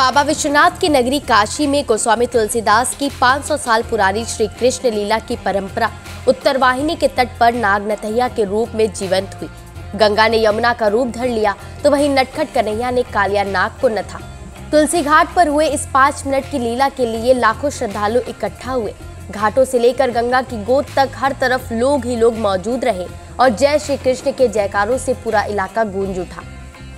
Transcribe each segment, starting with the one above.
बाबा विश्वनाथ की नगरी काशी में गोस्वामी तुलसीदास की 500 साल पुरानी श्री कृष्ण लीला की परंपरा उत्तरवाहिनी के तट पर नागनथैया के रूप में जीवंत हुई। गंगा ने यमुना का रूप धर लिया तो वहीं नटखट कन्हैया ने कालिया नाग को नथा। तुलसी घाट पर हुए इस 5 मिनट की लीला के लिए लाखों श्रद्धालु इकट्ठा हुए। घाटों से लेकर गंगा की गोद तक हर तरफ लोग ही लोग मौजूद रहे और जय श्री कृष्ण के जयकारों से पूरा इलाका गूंज उठा।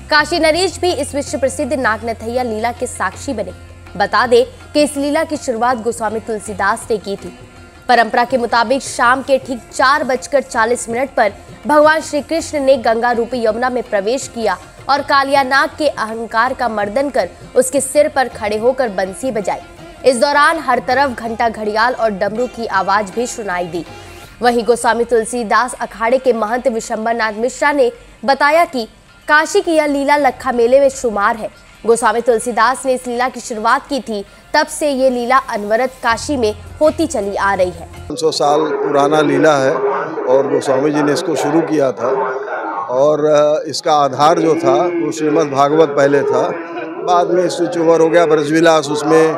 काशी नरेश भी इस विश्व प्रसिद्ध नागनथैया लीला के साक्षी बने। बता दे कि इस लीला की शुरुआत गोस्वामी तुलसीदास ने की थी। परंपरा के मुताबिक शाम के ठीक 4:40 पर भगवान श्री कृष्ण ने गंगा रूपी यमुना में प्रवेश किया और कालिया नाग के अहंकार का मर्दन कर उसके सिर पर खड़े होकर बंसी बजाई। इस दौरान हर तरफ घंटा, घड़ियाल और डमरू की आवाज भी सुनाई दी। वहीं गोस्वामी तुलसीदास अखाड़े के महंत विशंबर नाथ मिश्रा ने बताया कि काशी की यह लीला लखा मेले में शुमार है। गोस्वामी तुलसीदास ने इस लीला की शुरुआत की थी, तब से ये लीला अनवरत काशी में होती चली आ रही है। 500 साल पुराना लीला है और गोस्वामी जी ने इसको शुरू किया था और इसका आधार जो था वो श्रीमद् भागवत पहले था, बाद में स्विच ओवर हो गया ब्रजविलास, उसमें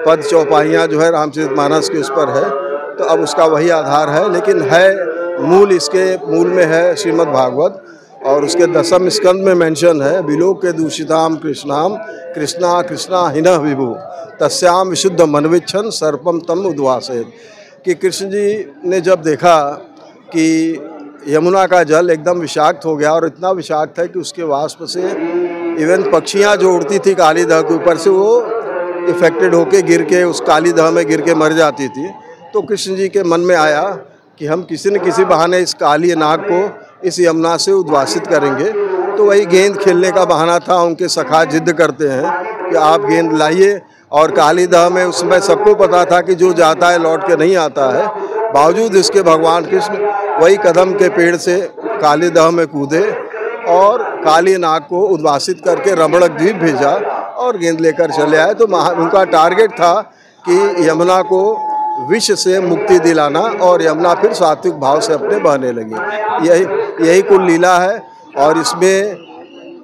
पद चौपाइयाँ जो है रामचरितमानस के उस पर है, तो अब उसका वही आधार है। लेकिन है मूल, इसके मूल में है श्रीमद् भागवत और उसके 10वें स्कंद में मेंशन है, विलोक के दूषिताम कृष्णाम कृष्णा कृष्णा हिनः विभु तस्याम विशुद्ध मनविच्छन सर्पम तम उद्वासेत। कि कृष्ण जी ने जब देखा कि यमुना का जल एकदम विषाक्त हो गया और इतना विषाक्त है कि उसके वाष्प से इवन पक्षियाँ जो उड़ती थी काली दह के ऊपर से वो इफेक्टेड होके गिर के उस काली दह में गिर के मर जाती थी। तो कृष्ण जी के मन में आया कि हम किसी न किसी बहाने इस काली नाग को इस यमुना से उद्वासित करेंगे। तो वही गेंद खेलने का बहाना था। उनके सखा जिद करते हैं कि आप गेंद लाइए और काली दह में उस समय सबको पता था कि जो जाता है लौट के नहीं आता है। बावजूद इसके भगवान कृष्ण वही कदम के पेड़ से काली दह में कूदे और काली नाग को उद्वासित करके रमणक द्वीप भेजा और गेंद लेकर चले आए। तो उनका टारगेट था कि यमुना को विष से मुक्ति दिलाना और यमुना फिर सात्विक भाव से अपने बहने लगी। यही कुल लीला है और इसमें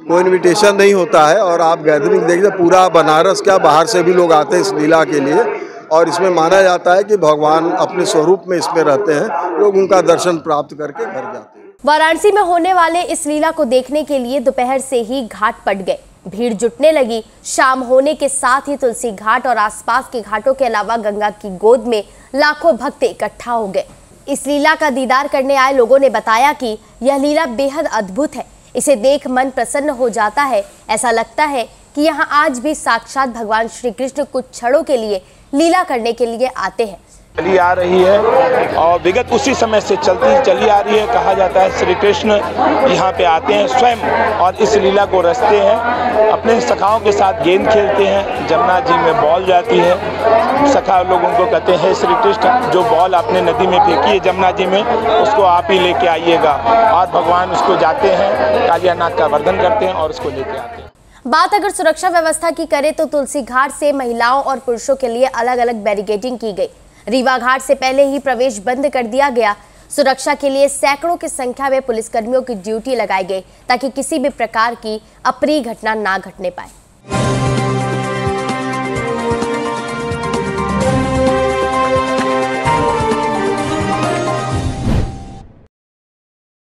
कोई इन्विटेशन नहीं होता है। और आप गैदरिंग देखिए, पूरा बनारस क्या बाहर से भी लोग आते हैं इस लीला के लिए और इसमें माना जाता है कि भगवान अपने स्वरूप में इसमें रहते हैं, लोग उनका दर्शन प्राप्त करके घर जाते हैं। वाराणसी में होने वाले इस लीला को देखने के लिए दोपहर से ही घाट पट गए, भीड़ जुटने लगी। शाम होने के साथ ही तुलसी घाट और आसपास के घाटों के अलावा गंगा की गोद में लाखों भक्त इकट्ठा हो गए। इस लीला का दीदार करने आए लोगों ने बताया कि यह लीला बेहद अद्भुत है। इसे देख मन प्रसन्न हो जाता है। ऐसा लगता है कि यहाँ आज भी साक्षात भगवान श्री कृष्ण कुछ क्षणों के लिए लीला करने के लिए आते हैं। चली आ रही है और विगत उसी समय से चली आ रही है। कहा जाता है श्री कृष्ण यहाँ पे आते हैं स्वयं और इस लीला को रचते हैं। अपने सखाओं के साथ गेंद खेलते हैं, जमुना जी में बॉल जाती है। सखा लोग उनको कहते हैं, श्री कृष्ण जो बॉल आपने नदी में फेंकी है जमुना जी में, उसको आप ही लेके आइएगा। और भगवान उसको जाते हैं, कालिया नाग का वर्धन करते हैं और उसको लेके आते हैं। बात अगर सुरक्षा व्यवस्था की करें तो तुलसी घाट से महिलाओं और पुरुषों के लिए अलग अलग बैरिकेडिंग की गई। रीवा घाट से पहले ही प्रवेश बंद कर दिया गया। सुरक्षा के लिए सैकड़ों की संख्या में पुलिसकर्मियों की ड्यूटी लगाई गई ताकि किसी भी प्रकार की अप्रिय घटना ना घटने पाए।